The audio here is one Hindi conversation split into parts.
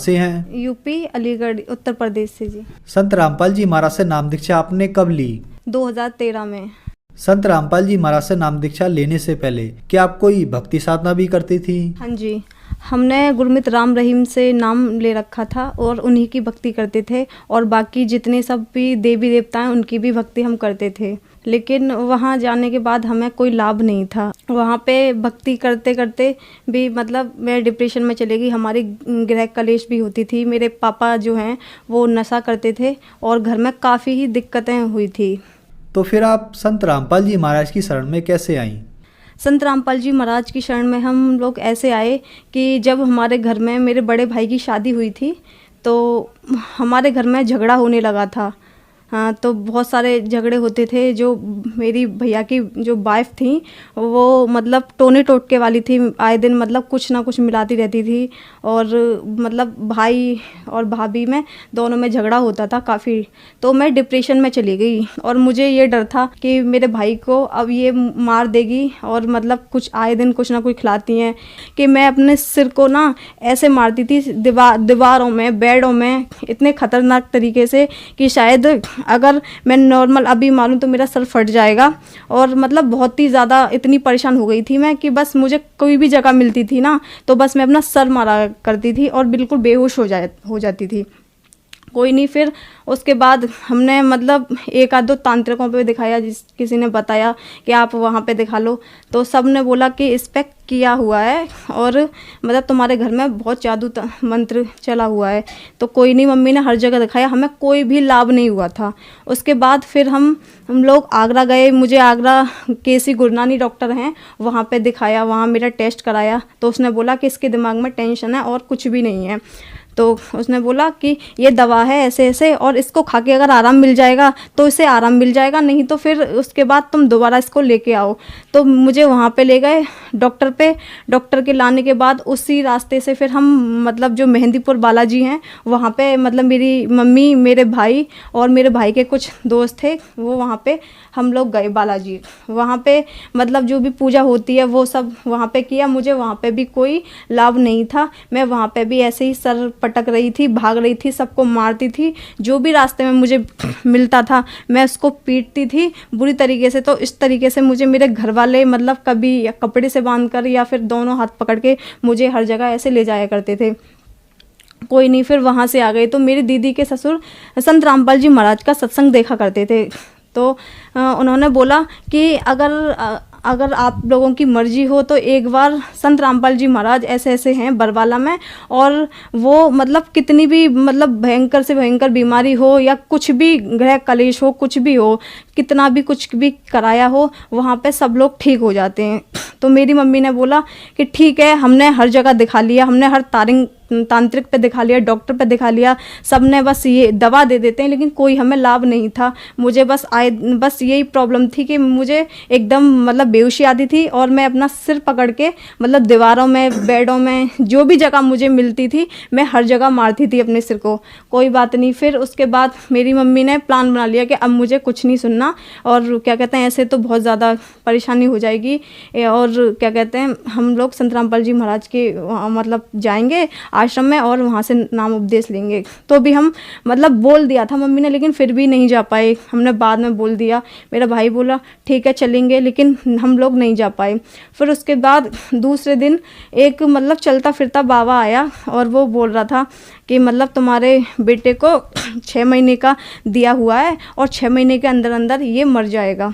से हैं? यूपी अलीगढ़ उत्तर प्रदेश से जी। संत रामपाल जी महाराज से नाम दीक्षा आपने कब ली? 2013 में। संत रामपाल जी महाराज से नाम दीक्षा लेने से पहले क्या आप कोई भक्ति साधना भी करती थी? हाँ जी, हमने गुरमीत राम रहीम से नाम ले रखा था और उन्हीं की भक्ति करते थे और बाकी जितने सब भी देवी देवता हैं उनकी भी भक्ति हम करते थे। लेकिन वहाँ जाने के बाद हमें कोई लाभ नहीं था। वहाँ पे भक्ति करते करते भी मतलब मैं डिप्रेशन में चली गई। हमारी गृह कलेश भी होती थी। मेरे पापा जो हैं वो नशा करते थे और घर में काफ़ी ही दिक्कतें हुई थी। तो फिर आप संत रामपाल जी महाराज की शरण में कैसे आईं? संत रामपाल जी महाराज की शरण में हम लोग ऐसे आए कि जब हमारे घर में मेरे बड़े भाई की शादी हुई थी तो हमारे घर में झगड़ा होने लगा था। हाँ, तो बहुत सारे झगड़े होते थे। जो मेरी भैया की जो वाइफ थी वो मतलब टोने टोटके वाली थी। आए दिन मतलब कुछ ना कुछ मिलाती रहती थी और मतलब भाई और भाभी में दोनों में झगड़ा होता था काफ़ी। तो मैं डिप्रेशन में चली गई और मुझे ये डर था कि मेरे भाई को अब ये मार देगी और मतलब कुछ आए दिन कुछ ना कुछ खिलाती हैं कि मैं अपने सिर को ना ऐसे मारती थी दीवारों में, बेडों में, इतने ख़तरनाक तरीके से कि शायद अगर मैं नॉर्मल अभी मारूं तो मेरा सर फट जाएगा। और मतलब बहुत ही ज़्यादा इतनी परेशान हो गई थी मैं कि बस मुझे कोई भी जगह मिलती थी ना तो बस मैं अपना सर मारा करती थी और बिल्कुल बेहोश हो जाती थी। कोई नहीं, फिर उसके बाद हमने मतलब एक आध दो तांत्रिकों पे दिखाया, किसी ने बताया कि आप वहाँ पे दिखा लो। तो सब ने बोला कि इस पे किया हुआ है और मतलब तुम्हारे घर में बहुत जादू मंत्र चला हुआ है। तो कोई नहीं, मम्मी ने हर जगह दिखाया, हमें कोई भी लाभ नहीं हुआ था। उसके बाद फिर हम लोग आगरा गए। मुझे आगरा केसी गुरनानी डॉक्टर हैं वहाँ पे दिखाया, वहाँ मेरा टेस्ट कराया। तो उसने बोला कि इसके दिमाग में टेंशन है और कुछ भी नहीं है। तो उसने बोला कि ये दवा है ऐसे ऐसे और इसको खा के अगर आराम मिल जाएगा तो इसे आराम मिल जाएगा, नहीं तो फिर उसके बाद तुम दोबारा इसको लेके आओ। तो मुझे वहाँ पे ले गए डॉक्टर पे। डॉक्टर के लाने के बाद उसी रास्ते से फिर हम मतलब जो मेहंदीपुर बालाजी हैं वहाँ पे मतलब मेरी मम्मी, मेरे भाई और मेरे भाई के कुछ दोस्त थे, वो वहाँ पे हम लोग गए बालाजी। वहाँ पे मतलब जो भी पूजा होती है वो सब वहाँ पे किया। मुझे वहाँ पे भी कोई लाभ नहीं था। मैं वहाँ पे भी ऐसे ही सर पटक रही थी, भाग रही थी, सबको मारती थी। जो भी रास्ते में मुझे मिलता था मैं उसको पीटती थी बुरी तरीके से। तो इस तरीके से मुझे मेरे घर वाले मतलब कभी कपड़े से बांध कर या फिर दोनों हाथ पकड़ के मुझे हर जगह ऐसे ले जाया करते थे। कोई नहीं, फिर वहाँ से आ गई। तो मेरी दीदी के ससुर संत रामपाल जी महाराज का सत्संग देखा करते थे। तो उन्होंने बोला कि अगर आप लोगों की मर्जी हो तो एक बार संत रामपाल जी महाराज ऐसे ऐसे हैं बरवाला में, और वो मतलब कितनी भी मतलब भयंकर से भयंकर बीमारी हो या कुछ भी गृह कलेश हो, कुछ भी हो, कितना भी कुछ भी कराया हो, वहाँ पे सब लोग ठीक हो जाते हैं। तो मेरी मम्मी ने बोला कि ठीक है, हमने हर जगह दिखा लिया, हमने हर तांत्रिक पे दिखा लिया, डॉक्टर पे दिखा लिया, सब ने बस ये दवा दे देते हैं लेकिन कोई हमें लाभ नहीं था। मुझे बस यही प्रॉब्लम थी कि मुझे एकदम मतलब बेहोशी आती थी और मैं अपना सिर पकड़ के मतलब दीवारों में, बेडों में, जो भी जगह मुझे मिलती थी मैं हर जगह मारती थी अपने सिर को। कोई बात नहीं, फिर उसके बाद मेरी मम्मी ने प्लान बना लिया कि अब मुझे कुछ नहीं सुनना और क्या कहते हैं ऐसे तो बहुत ज़्यादा परेशानी हो जाएगी, और क्या कहते हैं हम लोग संत रामपाल जी महाराज के मतलब जाएंगे आश्रम में और वहाँ से नाम उपदेश लेंगे। तो भी हम मतलब बोल दिया था मम्मी ने, लेकिन फिर भी नहीं जा पाए। हमने बाद में बोल दिया, मेरा भाई बोला ठीक है चलेंगे, लेकिन हम लोग नहीं जा पाए। फिर उसके बाद दूसरे दिन एक मतलब चलता फिरता बाबा आया और वो बोल रहा था कि मतलब तुम्हारे बेटे को 6 महीने का दिया हुआ है और 6 महीने के अंदर अंदर ये मर जाएगा।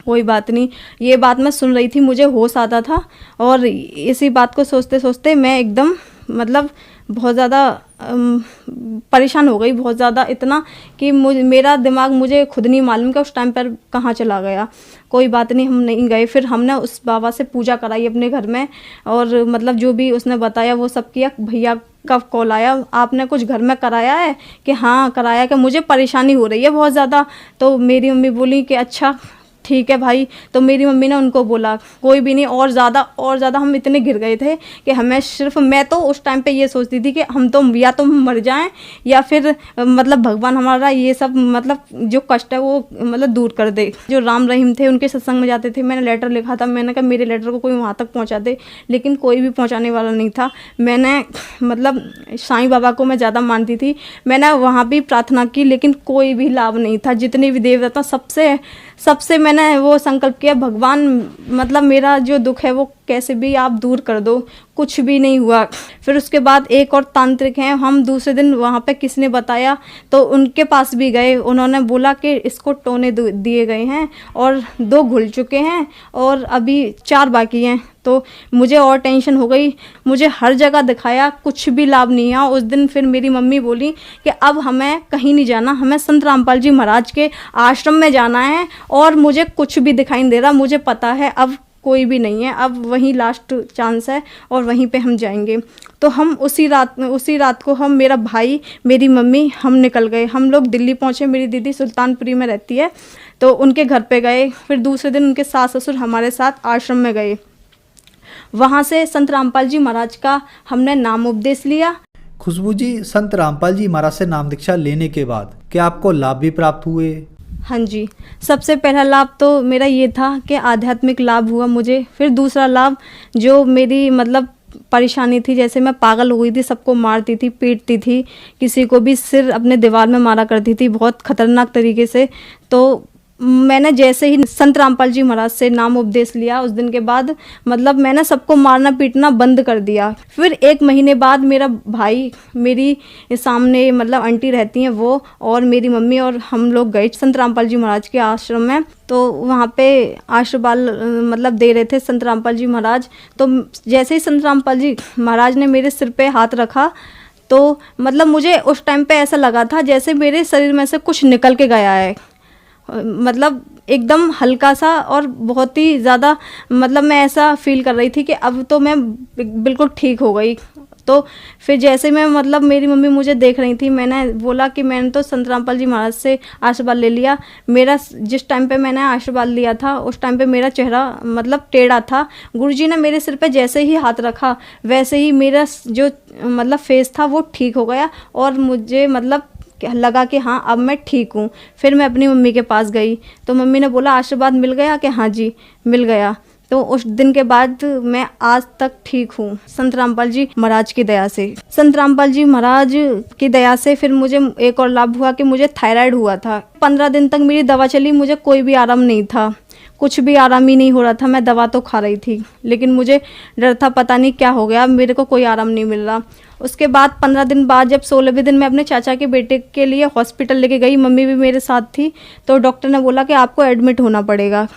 कोई बात नहीं, ये बात मैं सुन रही थी, मुझे होश आता था और इसी बात को सोचते सोचते मैं एकदम मतलब बहुत ज़्यादा परेशान हो गई, बहुत ज़्यादा, इतना कि मेरा दिमाग मुझे खुद नहीं मालूम कि उस टाइम पर कहाँ चला गया। कोई बात नहीं, हम नहीं गए। फिर हमने उस बाबा से पूजा कराई अपने घर में और मतलब जो भी उसने बताया वो सब किया। भैया का कॉल आया, आपने कुछ घर में कराया है कि हाँ कराया, कि मुझे परेशानी हो रही है बहुत ज़्यादा। तो मेरी मम्मी बोली कि अच्छा ठीक है भाई। तो मेरी मम्मी ने उनको बोला कोई भी नहीं, और ज़्यादा हम इतने गिर गए थे कि हमें सिर्फ, मैं तो उस टाइम पे ये सोचती थी कि हम तो या तो मर जाएं या फिर मतलब भगवान हमारा ये सब मतलब जो कष्ट है वो मतलब दूर कर दे। जो राम रहीम थे उनके सत्संग में जाते थे, मैंने लेटर लिखा था, मैंने कहा मेरे लेटर को कोई वहाँ तक पहुँचा दे, लेकिन कोई भी पहुँचाने वाला नहीं था। मैंने मतलब साईं बाबा को मैं ज़्यादा मानती थी, मैंने वहाँ भी प्रार्थना की लेकिन कोई भी लाभ नहीं था। जितने भी देवता सबसे मैंने वो संकल्प किया, भगवान मतलब मेरा जो दुख है वो कैसे भी आप दूर कर दो, कुछ भी नहीं हुआ। फिर उसके बाद एक और तांत्रिक हैं, हम दूसरे दिन वहाँ पे किसने बताया तो उनके पास भी गए, उन्होंने बोला कि इसको टोने दिए गए हैं और 2 घुल चुके हैं और अभी 4 बाकी हैं। तो मुझे और टेंशन हो गई, मुझे हर जगह दिखाया, कुछ भी लाभ नहीं हुआ। उस दिन फिर मेरी मम्मी बोली कि अब हमें कहीं नहीं जाना, हमें संत रामपाल जी महाराज के आश्रम में जाना है और मुझे कुछ भी दिखाई नहीं दे रहा, मुझे पता है अब कोई भी नहीं है, अब वहीं लास्ट चांस है और वहीं पे हम जाएंगे। तो हम उसी रात को हम, मेरा भाई, मेरी मम्मी, हम निकल गए। हम लोग दिल्ली पहुँचे, मेरी दीदी सुल्तानपुरी में रहती है तो उनके घर पे गए। फिर दूसरे दिन उनके सास ससुर हमारे साथ आश्रम में गए। वहाँ से संत रामपाल जी महाराज का हमने नाम उपदेश लिया। खुशबू जी, संत रामपाल जी महाराज से नाम दीक्षा लेने के बाद क्या आपको लाभ भी प्राप्त हुए? हाँ जी, सबसे पहला लाभ तो मेरा ये था कि आध्यात्मिक लाभ हुआ मुझे। फिर दूसरा लाभ, जो मेरी मतलब परेशानी थी, जैसे मैं पागल हो गई थी, सबको मारती थी, पीटती थी, किसी को भी सिर अपने दीवार में मारा करती थी बहुत खतरनाक तरीके से। तो मैंने जैसे ही संत रामपाल जी महाराज से नाम उपदेश लिया, उस दिन के बाद मतलब मैंने सबको मारना पीटना बंद कर दिया। फिर 1 महीने बाद मेरा भाई, मेरी सामने मतलब आंटी रहती हैं वो, और मेरी मम्मी और हम लोग गए संत रामपाल जी महाराज के आश्रम में। तो वहाँ पे आशीर्वाद मतलब दे रहे थे संत रामपाल जी महाराज। तो जैसे ही संत रामपाल जी महाराज ने मेरे सिर पे हाथ रखा तो मतलब मुझे उस टाइम पे ऐसा लगा था जैसे मेरे शरीर में से कुछ निकल के गया है, मतलब एकदम हल्का सा और बहुत ही ज़्यादा, मतलब मैं ऐसा फील कर रही थी कि अब तो मैं बिल्कुल ठीक हो गई। तो फिर जैसे मैं मतलब मेरी मम्मी मुझे देख रही थी, मैंने बोला कि मैंने तो संत रामपाल जी महाराज से आशीर्वाद ले लिया। मेरा जिस टाइम पे मैंने आशीर्वाद लिया था उस टाइम पे मेरा चेहरा मतलब टेढ़ा था। गुरुजी ने मेरे सिर पे जैसे ही हाथ रखा वैसे ही मेरा जो मतलब फेस था वो ठीक हो गया और मुझे मतलब लगा कि हाँ अब मैं ठीक हूँ। फिर मैं अपनी मम्मी के पास गई तो मम्मी ने बोला आशीर्वाद मिल गया, कि हाँ जी मिल गया। तो उस दिन के बाद मैं आज तक ठीक हूँ संत रामपाल जी महाराज की दया से। संत रामपाल जी महाराज की दया से फिर मुझे एक और लाभ हुआ कि मुझे थायराइड हुआ था। 15 दिन तक मेरी दवा चली, मुझे कोई भी आराम नहीं था, कुछ भी आराम ही नहीं हो रहा था। मैं दवा तो खा रही थी लेकिन मुझे डर था, पता नहीं क्या हो गया, मेरे को कोई आराम नहीं मिल रहा। उसके बाद 15 दिन बाद जब 16वें दिन मैं अपने चाचा के बेटे के लिए हॉस्पिटल लेके गई, मम्मी भी मेरे साथ थी, तो डॉक्टर ने बोला कि आपको एडमिट होना पड़ेगा।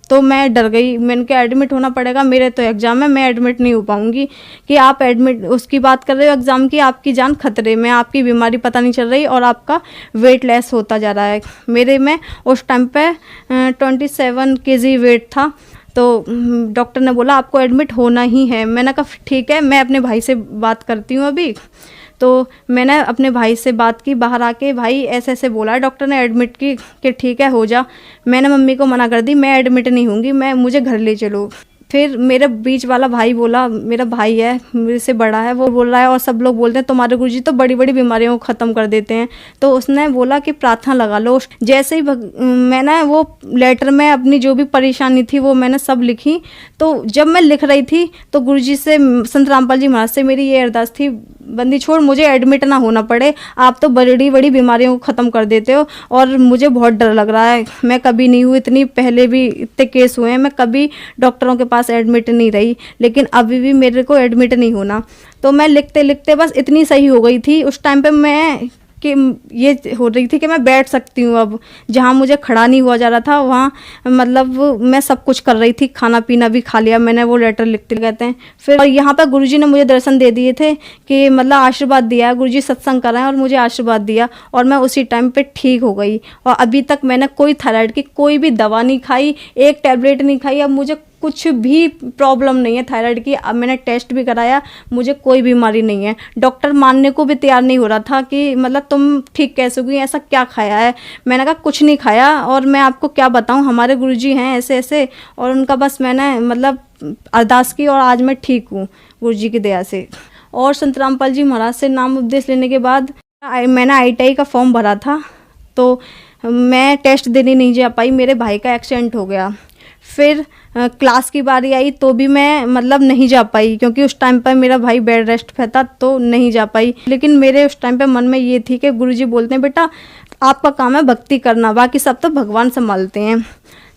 तो मैं डर गई, मैंने कहा एडमिट होना पड़ेगा, मेरे तो एग्ज़ाम है, मैं एडमिट नहीं हो पाऊँगी। कि आप एडमिट उसकी बात कर रहे हो एग्ज़ाम की, आपकी जान खतरे में, आपकी बीमारी पता नहीं चल रही और आपका वेट लेस होता जा रहा है। मेरे में उस टाइम पे 27 kg वेट था। तो डॉक्टर ने बोला आपको एडमिट होना ही है। मैंने कहा ठीक है, मैं अपने भाई से बात करती हूँ अभी। तो मैंने अपने भाई से बात की बाहर आके, भाई ऐसे ऐसे बोला है डॉक्टर ने एडमिट की, कि ठीक है हो जा। मैंने मम्मी को मना कर दी, मैं एडमिट नहीं होंगी, मुझे घर ले चलो। फिर मेरे बीच वाला भाई बोला, मेरा भाई है मेरे से बड़ा है, वो बोल रहा है और सब लोग बोलते हैं तुम्हारे गुरुजी तो बड़ी बड़ी बीमारियों को ख़त्म कर देते हैं। तो उसने बोला कि प्रार्थना लगा लो। जैसे ही मैंने वो लेटर में अपनी जो भी परेशानी थी वो मैंने सब लिखी। तो जब मैं लिख रही थी तो गुरुजी से, संत रामपाल जी महाराज से मेरी ये अरदास थी, बंदी छोड़, मुझे एडमिट ना होना पड़े, आप तो बड़ी बड़ी बीमारियों को ख़त्म कर देते हो और मुझे बहुत डर लग रहा है। मैं कभी नहीं हुई, इतनी पहले भी इतने केस हुए हैं, मैं कभी डॉक्टरों के पास एडमिट नहीं रही, लेकिन अभी भी मेरे को एडमिट नहीं होना। तो मैं लिखते लिखते बस इतनी सही हो गई थी उस टाइम पे मैं, कि ये हो रही थी कि मैं बैठ सकती हूँ अब। जहाँ मुझे खड़ा नहीं हुआ जा रहा था वहाँ मतलब मैं सब कुछ कर रही थी, खाना पीना भी खा लिया मैंने, वो लेटर लिखते कहते हैं। फिर और यहाँ पर गुरुजी ने मुझे दर्शन दे दिए थे कि मतलब आशीर्वाद दिया है, गुरुजी सत्संग कर रहे हैं और मुझे आशीर्वाद दिया और मैं उसी टाइम पे ठीक हो गई। और अभी तक मैंने कोई थायराइड की कोई भी दवा नहीं खाई, एक टैबलेट नहीं खाई। अब मुझे कुछ भी प्रॉब्लम नहीं है थायराइड की। अब मैंने टेस्ट भी कराया, मुझे कोई बीमारी नहीं है। डॉक्टर मानने को भी तैयार नहीं हो रहा था कि मतलब तुम ठीक कैसे हुई, ऐसा क्या खाया है। मैंने कहा कुछ नहीं खाया, और मैं आपको क्या बताऊं, हमारे गुरुजी हैं ऐसे ऐसे, और उनका बस मैंने मतलब अरदास की और आज मैं ठीक हूँ गुरुजी की दया से। और संत रामपाल जी महाराज से नाम उपदेश लेने के बाद मैंने ITI का फॉर्म भरा था, तो मैं टेस्ट देने नहीं जा पाई, मेरे भाई का एक्सीडेंट हो गया। फिर क्लास की बारी आई तो भी मैं मतलब नहीं जा पाई, क्योंकि उस टाइम पर मेरा भाई बेड रेस्ट पे था, तो नहीं जा पाई। लेकिन मेरे उस टाइम पे मन में ये थी कि गुरुजी बोलते हैं बेटा आपका काम है भक्ति करना, बाकी सब तो भगवान संभालते हैं।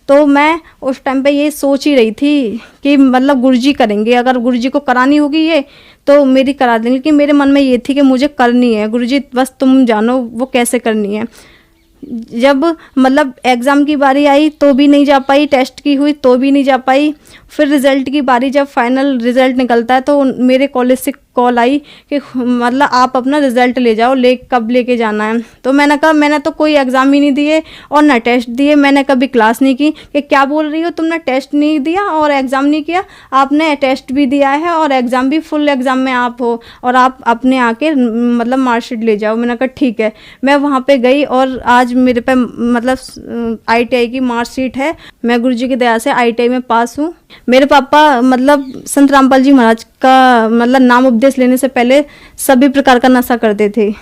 तो मैं उस टाइम पे ये सोच ही रही थी कि मतलब गुरुजी करेंगे, अगर गुरुजी को करानी होगी ये तो मेरी करा देंगे, कि मेरे मन में ये थी कि मुझे करनी है, गुरुजी बस तुम जानो वो कैसे करनी है। जब मतलब एग्ज़ाम की बारी आई तो भी नहीं जा पाई, टेस्ट की हुई तो भी नहीं जा पाई। फिर रिज़ल्ट की बारी, जब फाइनल रिज़ल्ट निकलता है तो मेरे कॉलेज से कॉल आई कि मतलब आप अपना रिज़ल्ट ले जाओ, कब लेके जाना है। तो मैंने कहा मैंने तो कोई एग्ज़ाम ही नहीं दिए और ना टेस्ट दिए, मैंने कभी क्लास नहीं की। कि क्या बोल रही हो, तुमने टेस्ट नहीं दिया और एग्ज़ाम नहीं किया, आपने टेस्ट भी दिया है और एग्ज़ाम भी, फुल एग्ज़ाम में आप हो, और आप अपने आके मतलब मार्कशीट ले जाओ। मैंने कहा ठीक है। मैं वहाँ पे गई और आज मेरे पे मतलब ITI की मार्कशीट है। मैं गुरुजी की दया से ITI में पास हूँ। मेरे पापा मतलब संत रामपाल जी महाराज का मतलब नाम उपदेश लेने से पहले सभी प्रकार का नशा करते थे,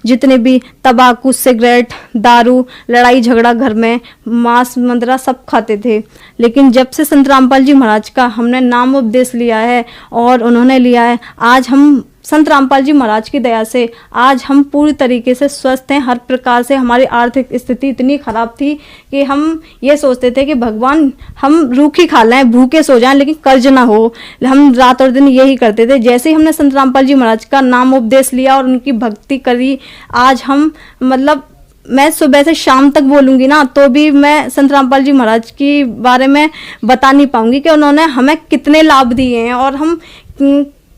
जितने भी तंबाकू, सिगरेट, दारू, लड़ाई झगड़ा घर में, मांस मंदरा सब खाते थे। लेकिन जब से संत रामपाल जी महाराज का हमने नाम उपदेश लिया है और उन्होंने लिया है, आज हम संत रामपाल जी महाराज की दया से आज हम पूरी तरीके से स्वस्थ हैं। हर प्रकार से हमारी आर्थिक स्थिति इतनी ख़राब थी कि हम ये सोचते थे कि भगवान हम रूखी खा लें, भूखे सो जाएं, लेकिन कर्ज ना हो। हम रात और दिन यही करते थे। जैसे ही हमने संत रामपाल जी महाराज का नाम उपदेश लिया और उनकी भक्ति करी, आज हम मतलब मैं सुबह से शाम तक बोलूँगी ना तो भी मैं संत रामपाल जी महाराज के बारे में बता नहीं पाऊँगी कि उन्होंने हमें कितने लाभ दिए हैं और हम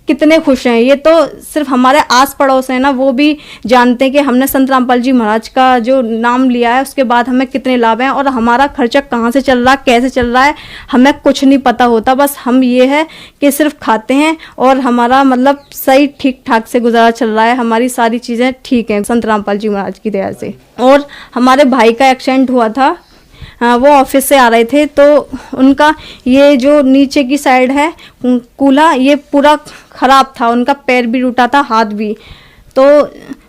कितने खुश हैं। ये तो सिर्फ हमारे आस पड़ोस है ना, वो भी जानते हैं कि हमने संत रामपाल जी महाराज का जो नाम लिया है उसके बाद हमें कितने लाभ हैं, और हमारा खर्चा कहाँ से चल रहा है, कैसे चल रहा है, हमें कुछ नहीं पता होता। बस हम ये है कि सिर्फ खाते हैं और हमारा मतलब सही ठीक ठाक से गुजारा चल रहा है, हमारी सारी चीज़ें ठीक हैं संत रामपाल जी महाराज की दया से। और हमारे भाई का एक्सीडेंट हुआ था, वो ऑफिस से आ रहे थे, तो उनका ये जो नीचे की साइड है कूल्हा, ये पूरा ख़राब था, उनका पैर भी टूटा था, हाथ भी। तो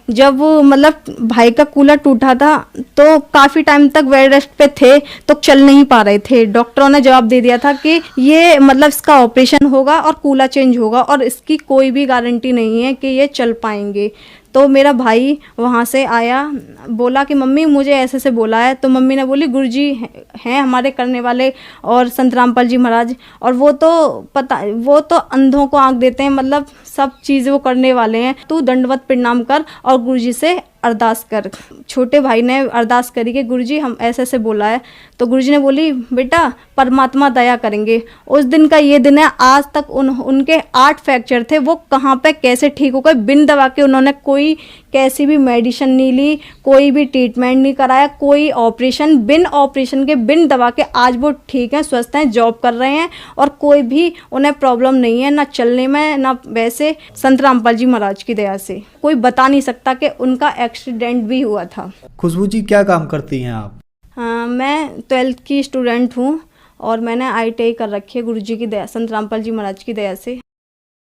जब मतलब भाई का कूल्हा टूटा था तो काफ़ी टाइम तक बेड रेस्ट पे थे, तो चल नहीं पा रहे थे। डॉक्टरों ने जवाब दे दिया था कि ये मतलब इसका ऑपरेशन होगा और कूल्हा चेंज होगा और इसकी कोई भी गारंटी नहीं है कि ये चल पाएंगे। तो मेरा भाई वहाँ से आया, बोला कि मम्मी मुझे ऐसे से बोला है। तो मम्मी ने बोली गुरुजी हैं हमारे करने वाले और संत रामपाल जी महाराज, और वो तो अंधों को आंख देते हैं, मतलब सब चीज़ें वो करने वाले हैं। तू दंडवत प्रणाम कर और गुरुजी से अरदास कर। छोटे भाई ने अरदास करी कि गुरुजी हम ऐसे ऐसे बोला है। तो गुरुजी ने बोली बेटा परमात्मा दया करेंगे। उस दिन का ये दिन है, आज तक उनके 8 फ्रैक्चर थे, वो कहाँ पे कैसे ठीक हो गए बिन दवा के। उन्होंने कोई कैसी भी मेडिसिन नहीं ली, कोई भी ट्रीटमेंट नहीं कराया, कोई ऑपरेशन, बिन ऑपरेशन के बिन दवा के आज वो ठीक हैं, स्वस्थ हैं, जॉब कर रहे हैं और कोई भी उन्हें प्रॉब्लम नहीं है, ना चलने में ना वैसे। संत रामपाल जी महाराज की दया से कोई बता नहीं सकता कि उनका एक्सीडेंट भी हुआ था। खुशबू जी क्या काम करती हैं आप? हाँ, मैं 12th की स्टूडेंट हूँ और मैंने ITI कर रखी है गुरुजी की दया, संत रामपाल जी महाराज की दया से।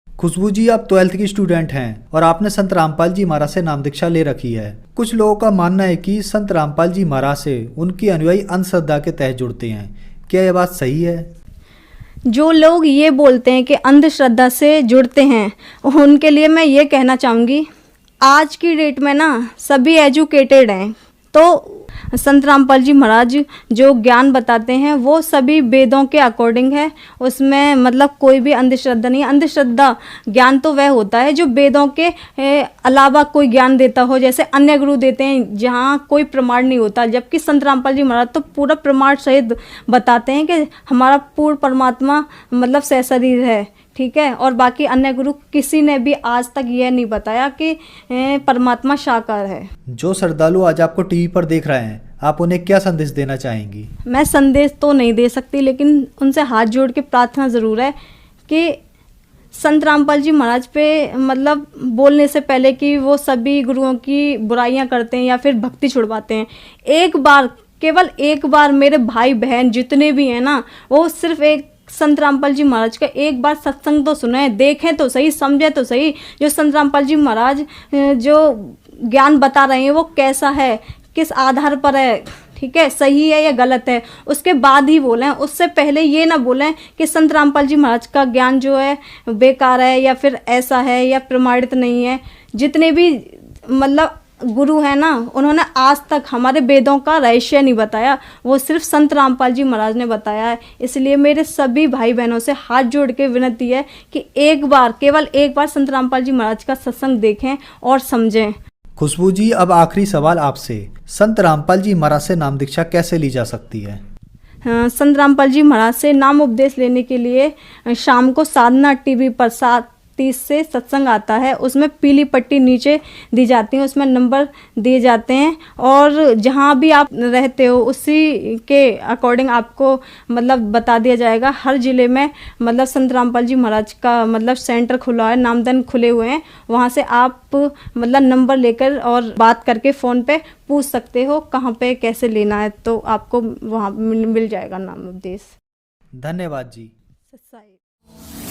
खुशबू जी आप 12th की स्टूडेंट हैं और आपने संत रामपाल जी महाराज से नाम दीक्षा ले रखी है। कुछ लोगों का मानना है कि संत रामपाल जी महाराज से उनकी अनुयायी अंधश्रद्धा के तहत जुड़ते हैं, क्या यह बात सही है? जो लोग ये बोलते हैं कि अंधश्रद्धा से जुड़ते हैं, उनके लिए मैं ये कहना चाहूँगी, आज की डेट में ना सभी एजुकेटेड हैं, तो संत रामपाल जी महाराज जो ज्ञान बताते हैं वो सभी वेदों के अकॉर्डिंग है, उसमें मतलब कोई भी अंधश्रद्धा नहीं है। अंधश्रद्धा ज्ञान तो वह होता है जो वेदों के अलावा कोई ज्ञान देता हो, जैसे अन्य गुरु देते हैं जहाँ कोई प्रमाण नहीं होता, जबकि संत रामपाल जी महाराज तो पूरा प्रमाण सहित बताते हैं कि हमारा पूर्ण परमात्मा मतलब सहशरीर है, ठीक है। और बाकी अन्य गुरु किसी ने भी आज तक यह नहीं बताया कि परमात्मा साकार है। जो श्रद्धालु आज आपको टीवी पर देख रहे हैं आप उन्हें क्या संदेश देना चाहेंगी? मैं संदेश तो नहीं दे सकती, लेकिन उनसे हाथ जोड़ के प्रार्थना ज़रूर है कि संत रामपाल जी महाराज पे मतलब बोलने से पहले कि वो सभी गुरुओं की बुराइयां करते हैं या फिर भक्ति छुड़वाते हैं, एक बार, केवल एक बार मेरे भाई बहन जितने भी हैं ना, वो सिर्फ एक संत रामपाल जी महाराज का एक बार सत्संग तो सुने, देखें तो सही, समझे तो सही, जो संत रामपाल जी महाराज जो ज्ञान बता रहे हैं वो कैसा है, किस आधार पर है, ठीक है, सही है या गलत है, उसके बाद ही बोलें। उससे पहले ये ना बोलें कि संत रामपाल जी महाराज का ज्ञान जो है बेकार है या फिर ऐसा है या प्रमाणित नहीं है। जितने भी मतलब गुरु हैं ना, उन्होंने आज तक हमारे वेदों का रहस्य नहीं बताया, वो सिर्फ संत रामपाल जी महाराज ने बताया है। इसलिए मेरे सभी भाई बहनों से हाथ जोड़ के विनती है कि एक बार, केवल एक बार संत रामपाल जी महाराज का सत्संग देखें और समझें। खुशबू जी, अब आखिरी सवाल आपसे, संत रामपाल जी महाराज से नाम दीक्षा कैसे ली जा सकती है? संत रामपाल जी महाराज से नाम उपदेश लेने के लिए शाम को साधना टीवी पर 7:30 से सत्संग आता है, उसमें पीली पट्टी नीचे दी जाती है, उसमें नंबर दिए जाते हैं और जहाँ भी आप रहते हो उसी के अकॉर्डिंग आपको मतलब बता दिया जाएगा। हर ज़िले में मतलब संत रामपाल जी महाराज का मतलब सेंटर खुला है, नामदन खुले हुए हैं, वहाँ से आप मतलब नंबर लेकर और बात करके फ़ोन पे पूछ सकते हो कहाँ पे कैसे लेना है, तो आपको वहाँ मिल जाएगा नाम उपदेश। धन्यवाद जी। सच्चाई।